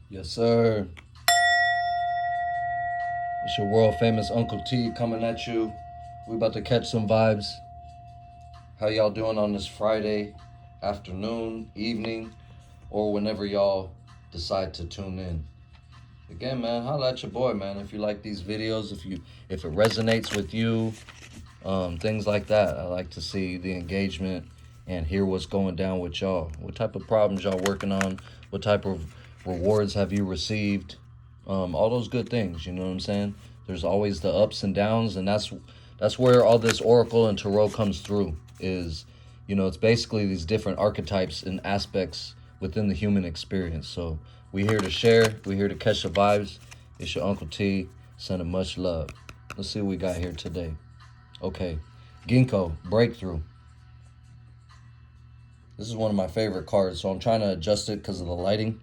Yes, sir. It's your world famous Uncle T coming at you. We about to catch some vibes. How y'all doing on this Friday afternoon, evening, or whenever y'all decide to tune in? Again, man, holla at your boy, man. If you like these videos, if it resonates with you, things like that. I like to see the engagement and hear what's going down with y'all. What type of problems y'all working on? What type of rewards have you received? All those good things. You know what I'm saying? There's always the ups and downs, and that's where all this oracle and tarot comes through. Is it's basically these different archetypes and aspects within the human experience. So we here to share. We here to catch the vibes. It's your Uncle T. Sending much love. Let's see what we got here today. Okay, Ginkgo, Breakthrough. This is one of my favorite cards, so I'm trying to adjust it because of the lighting.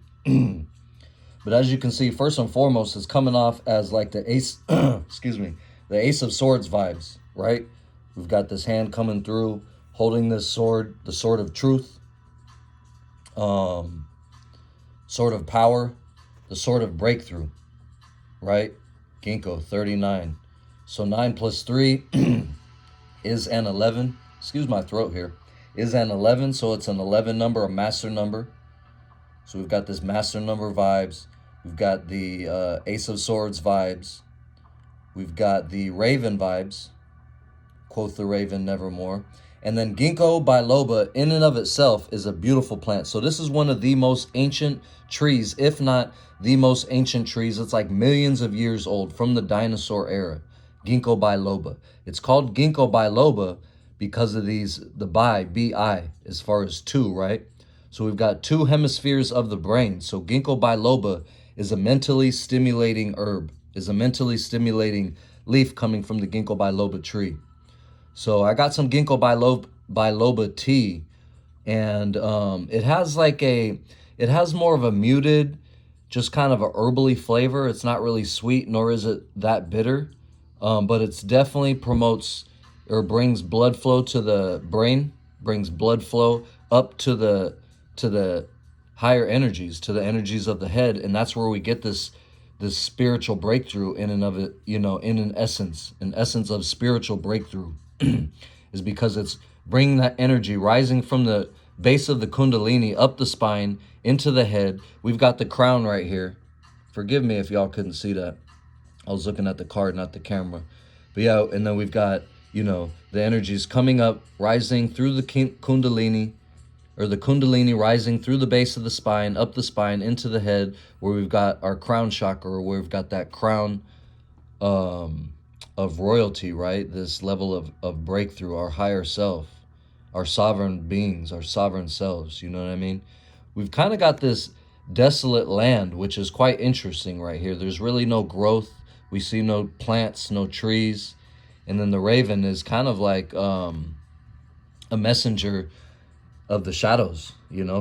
But as you can see, first and foremost, it's coming off as like the ace, excuse me, the Ace of Swords vibes, right? We've got this hand coming through, holding this sword, the sword of truth, sword of power, the sword of breakthrough, right? Ginkgo, 39. So 9 plus 3 is an 11. Excuse my throat here. Is an 11, so it's an 11 number, a master number. So we've got this master number vibes. We've got the Ace of Swords vibes. We've got the Raven vibes. Quoth the Raven nevermore. And then Ginkgo biloba in and of itself is a beautiful plant. So this is one of the most ancient trees, if not the most ancient trees. It's like millions of years old from the dinosaur era. Ginkgo biloba. It's called Ginkgo biloba because of the bi, as far as two, right? So we've got two hemispheres of the brain. So Ginkgo biloba is a mentally stimulating herb, is a mentally stimulating leaf coming from the Ginkgo biloba tree. So I got some Ginkgo biloba tea, and it has more of a muted, just kind of a herbally flavor. It's not really sweet, nor is it that bitter, but it's definitely promotes or brings blood flow to the brain, brings blood flow up to the higher energies, to the energies of the head, and that's where we get this spiritual breakthrough in and of it, in an essence of spiritual breakthrough is because it's bringing that energy rising from the base of the kundalini up the spine into the head. We've got the crown right here. Forgive me if y'all couldn't see that. I was looking at the card, not the camera. But yeah, and then we've got, the energies coming up, rising through the kundalini, or the kundalini rising through the base of the spine, up the spine, into the head, where we've got our crown chakra, where we've got that crown of royalty, right? This level of breakthrough, our higher self, our sovereign beings, our sovereign selves, you know what I mean? We've kind of got this desolate land, which is quite interesting right here. There's really no growth. We see no plants, no trees. And then the raven is kind of like a messenger of the shadows,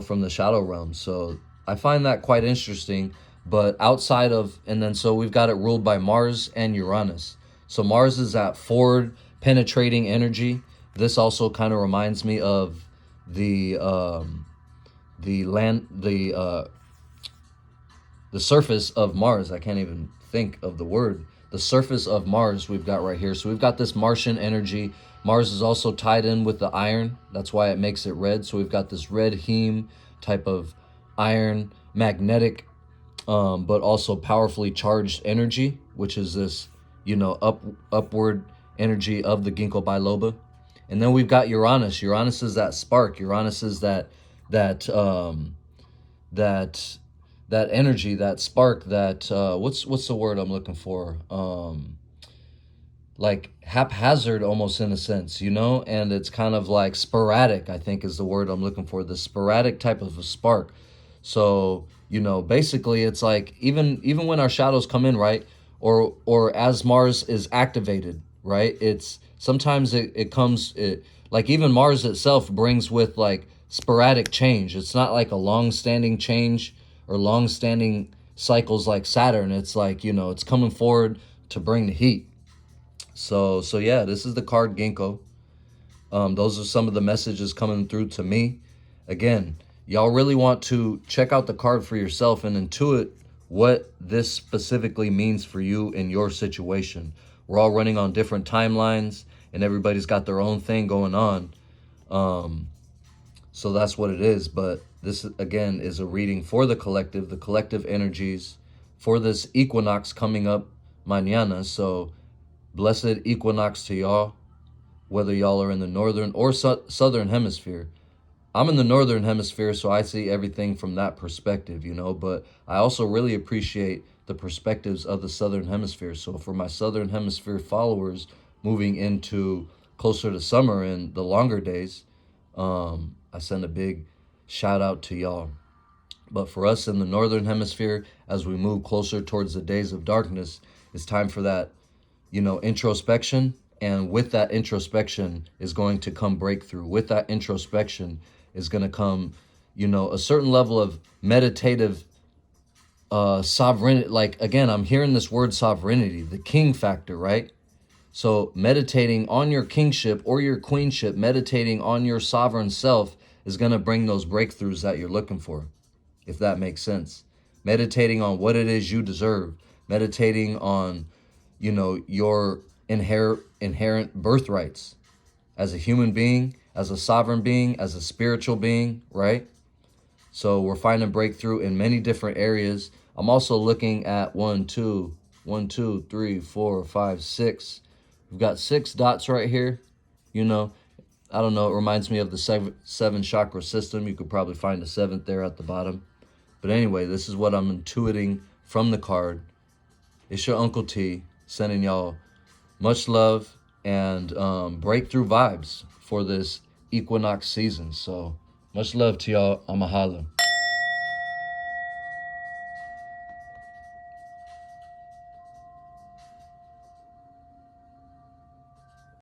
from the shadow realm. So I find that quite interesting. But outside of, and then so we've got it ruled by Mars and Uranus. So Mars is that forward penetrating energy. This also kind of reminds me of the surface of Mars. I can't even think of the word. The surface of Mars we've got right here. So we've got this Martian energy. Mars is also tied in with the iron. That's why it makes it red. So we've got this red heme type of iron, magnetic, but also powerfully charged energy, which is this, upward energy of the Ginkgo biloba. And then we've got Uranus. Uranus is that spark. Uranus is that energy, that spark, that what's the word I'm looking for? Like haphazard almost, in a sense, and it's kind of like sporadic, I think is the word I'm looking for, the sporadic type of a spark. So, basically it's like even when our shadows come in, right, or as Mars is activated, right, it's sometimes it comes, like even Mars itself brings with like sporadic change. It's not like a long-standing change or long-standing cycles like Saturn. It's like, it's coming forward to bring the heat. So yeah, this is the card Ginkgo. Those are some of the messages coming through to me. Again, y'all really want to check out the card for yourself and intuit what this specifically means for you in your situation. We're all running on different timelines, and everybody's got their own thing going on. So that's what it is. But this, again, is a reading for the collective energies for this equinox coming up mañana. So blessed equinox to y'all, whether y'all are in the northern or southern hemisphere. I'm in the northern hemisphere, so I see everything from that perspective, you know, but I also really appreciate the perspectives of the southern hemisphere. So for my southern hemisphere followers moving into closer to summer and the longer days, I send a big shout out to y'all. But for us in the northern hemisphere, as we move closer towards the days of darkness, it's time for that, you know, introspection. And with that introspection is going to come breakthrough. With that introspection is going to come, you know, a certain level of meditative sovereignty. Like, again, I'm hearing this word sovereignty, the king factor, right? So meditating on your kingship or your queenship, meditating on your sovereign self is going to bring those breakthroughs that you're looking for, if that makes sense. Meditating on what it is you deserve, meditating on, you know, your inherent birthrights as a human being, as a sovereign being, as a spiritual being, right? So we're finding breakthrough in many different areas. I'm also looking at 1, 2, 3, 4, 5, 6. We've got 6 dots right here. You know, I don't know. It reminds me of the seven chakra system. You could probably find a 7th there at the bottom. But anyway, this is what I'm intuiting from the card. It's your Uncle T sending y'all much love and breakthrough vibes for this equinox season. So much love to y'all. I'm a holla.